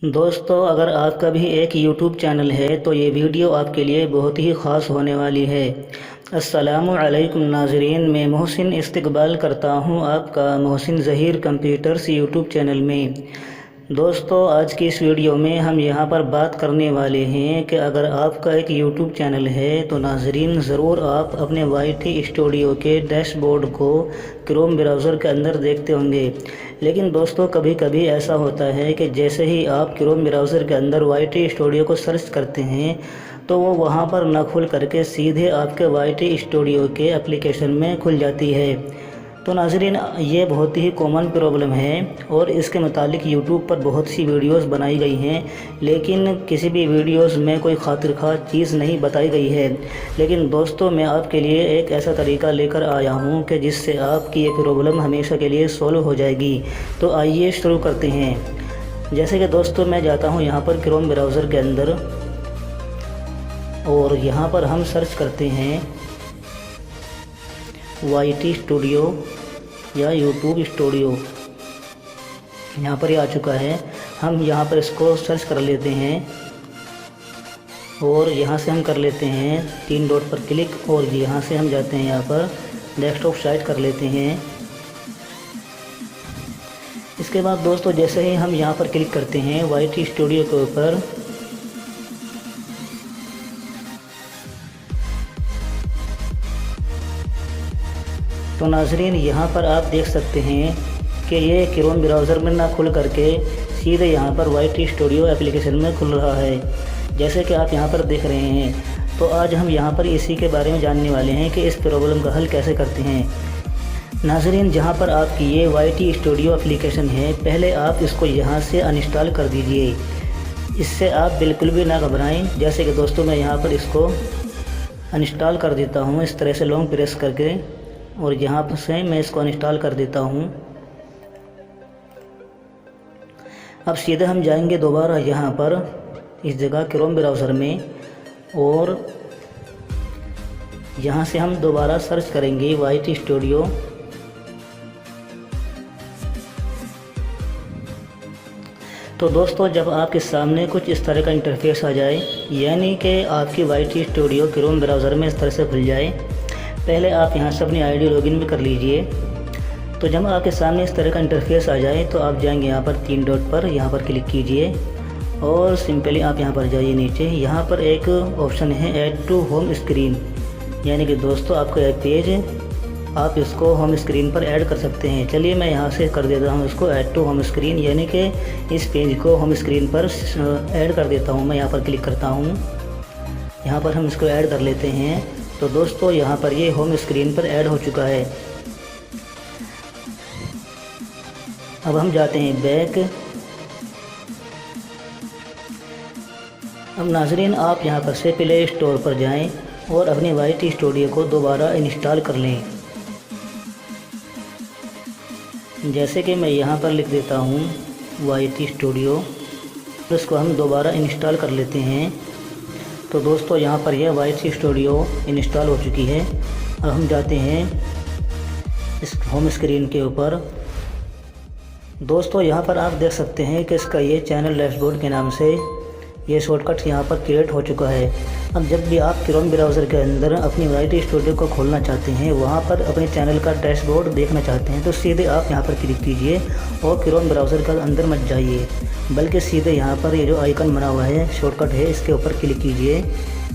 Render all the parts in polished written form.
दोस्तों, अगर आपका भी एक YouTube चैनल है तो ये वीडियो आपके लिए बहुत ही ख़ास होने वाली है। अस्सलामु अलैकुम नाज़रीन, मैं मोहसिन इस्तकबाल करता हूँ आपका Mohsin Zaheer computers YouTube channel में। दोस्तों, आज की इस वीडियो में हम यहाँ पर बात करने वाले हैं कि अगर आपका एक YouTube चैनल है तो नाज़रीन ज़रूर आप अपने YT स्टूडियो के डैशबोर्ड को क्रोम ब्राउज़र के अंदर देखते होंगे। लेकिन दोस्तों, कभी कभी ऐसा होता है कि जैसे ही आप क्रोम ब्राउज़र के अंदर YT स्टूडियो को सर्च करते हैं तो वो वहाँ पर न खुल करके सीधे आपके YT स्टूडियो के एप्लीकेशन में खुल जाती है। तो नाज़रीन, ये बहुत ही कॉमन प्रॉब्लम है और इसके मुतालिक यूट्यूब पर बहुत सी वीडियोस बनाई गई हैं, लेकिन किसी भी वीडियोस में कोई खातिर खा चीज़ नहीं बताई गई है। लेकिन दोस्तों, मैं आपके लिए एक ऐसा तरीका लेकर आया हूँ कि जिससे आपकी ये प्रॉब्लम हमेशा के लिए सॉल्व हो जाएगी। तो आइए शुरू करते हैं। जैसे कि दोस्तों, मैं जाता हूँ यहाँ पर क्रोम ब्राउज़र के अंदर और यहाँ पर हम सर्च करते हैं YT स्टूडियो या YouTube स्टूडियो। यहाँ पर ये आ चुका है। हम यहाँ पर इसको सर्च कर लेते हैं और यहाँ से हम कर लेते हैं 3 डॉट पर क्लिक और यहाँ से हम जाते हैं यहाँ पर डेस्कटॉप साइट कर लेते हैं। इसके बाद दोस्तों, जैसे ही हम यहाँ पर क्लिक करते हैं YT स्टूडियो के ऊपर तो नाज़रीन यहाँ पर आप देख सकते हैं कि ये क्रोम ब्राउज़र में ना खुल करके सीधे यहाँ पर YT स्टूडियो एप्लीकेशन में खुल रहा है, जैसे कि आप यहाँ पर देख रहे हैं। तो आज हम यहाँ पर इसी के बारे में जानने वाले हैं कि इस प्रॉब्लम का हल कैसे करते हैं। नाज़रीन, जहाँ पर आपकी ये YT स्टूडियो एप्लीकेशन है, पहले आप इसको यहाँ से अनइंस्टॉल कर दीजिए। इससे आप बिल्कुल भी ना घबराएं। जैसे कि दोस्तों, मैं यहाँ पर इसको अनइंस्टॉल कर देता हूँ इस तरह से लॉन्ग प्रेस करके, और यहाँ से मैं इसको अनइंस्टॉल कर देता हूँ। अब सीधे हम जाएंगे दोबारा यहाँ पर इस जगह क्रोम ब्राउज़र में और यहाँ से हम दोबारा सर्च करेंगे YT स्टूडियो। तो दोस्तों, जब आपके सामने कुछ इस तरह का इंटरफेस आ जाए, यानी कि आपकी YT स्टूडियो क्रोम ब्राउज़र में इस तरह से खुल जाए, पहले आप यहाँ से अपनी ID लॉगिन भी कर लीजिए। तो जब आपके सामने इस तरह का इंटरफेस आ जाए तो आप जाएंगे यहाँ पर 3 डॉट पर, यहाँ पर क्लिक कीजिए और सिंपली आप यहाँ पर जाइए नीचे। यहाँ पर एक ऑप्शन है ऐड टू होम स्क्रीन, यानी कि दोस्तों आपका एक पेज आप इसको होम स्क्रीन पर ऐड कर सकते हैं। चलिए मैं यहाँ से कर देता हूँ इसको ऐड टू होम स्क्रीन, यानी कि इस पेज को होम स्क्रीन पर ऐड कर देता हूँ। मैं यहाँ पर क्लिक करता हूँ, यहाँ पर हम इसको ऐड कर लेते हैं। तो दोस्तों, यहाँ पर ये होम स्क्रीन पर ऐड हो चुका है। अब हम जाते हैं बैक। अब नाज़रीन, आप यहाँ पर से प्ले स्टोर पर जाएं और अपने YT स्टूडियो को दोबारा इंस्टॉल कर लें। जैसे कि मैं यहाँ पर लिख देता हूँ YT स्टूडियो, तो इसको हम दोबारा इंस्टॉल कर लेते हैं। तो दोस्तों, यहाँ पर यह YT स्टूडियो इंस्टॉल हो चुकी है। अब हम जाते हैं इस होम स्क्रीन के ऊपर। दोस्तों, यहाँ पर आप देख सकते हैं कि इसका ये चैनल डैशबोर्ड के नाम से ये शॉर्टकट यहाँ पर क्रिएट हो चुका है। अब जब भी आप क्रोम ब्राउज़र के अंदर अपनी YT स्टूडियो को खोलना चाहते हैं, वहाँ पर अपने चैनल का डैशबोर्ड देखना चाहते हैं, तो सीधे आप यहाँ पर क्लिक कीजिए और क्रोम ब्राउज़र का अंदर मत जाइए, बल्कि सीधे यहाँ पर ये जो आइकन बना हुआ है शॉर्टकट है, इसके ऊपर क्लिक कीजिए।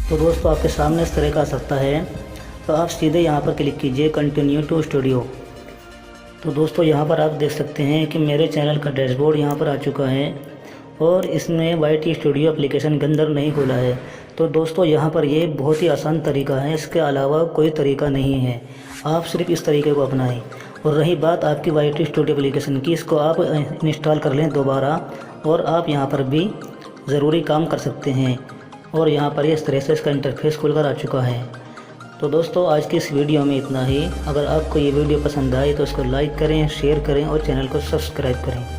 तो दोस्तों, आपके सामने इस तरह का आ सकता है। तो आप सीधे यहाँ पर क्लिक कीजिए कंटिन्यू टू स्टूडियो। तो दोस्तों, यहाँ पर आप देख सकते हैं कि मेरे चैनल का डैशबोर्ड यहाँ पर आ चुका है और इसमें YT स्टूडियो एप्लीकेशन के अंदर नहीं खुला है। तो दोस्तों, यहाँ पर ये बहुत ही आसान तरीका है, इसके अलावा कोई तरीका नहीं है। आप सिर्फ इस तरीके को अपनाएं। और रही बात आपकी YT स्टूडियो एप्लीकेशन की, इसको आप इंस्टॉल कर लें दोबारा और आप यहाँ पर भी ज़रूरी काम कर सकते हैं। और यहाँ पर इस तरह से इसका इंटरफेस खुलकर आ चुका है। तो दोस्तों, आज की इस वीडियो में इतना ही। अगर आपको ये वीडियो पसंद आए तो इसको लाइक करें, शेयर करें और चैनल को सब्सक्राइब करें।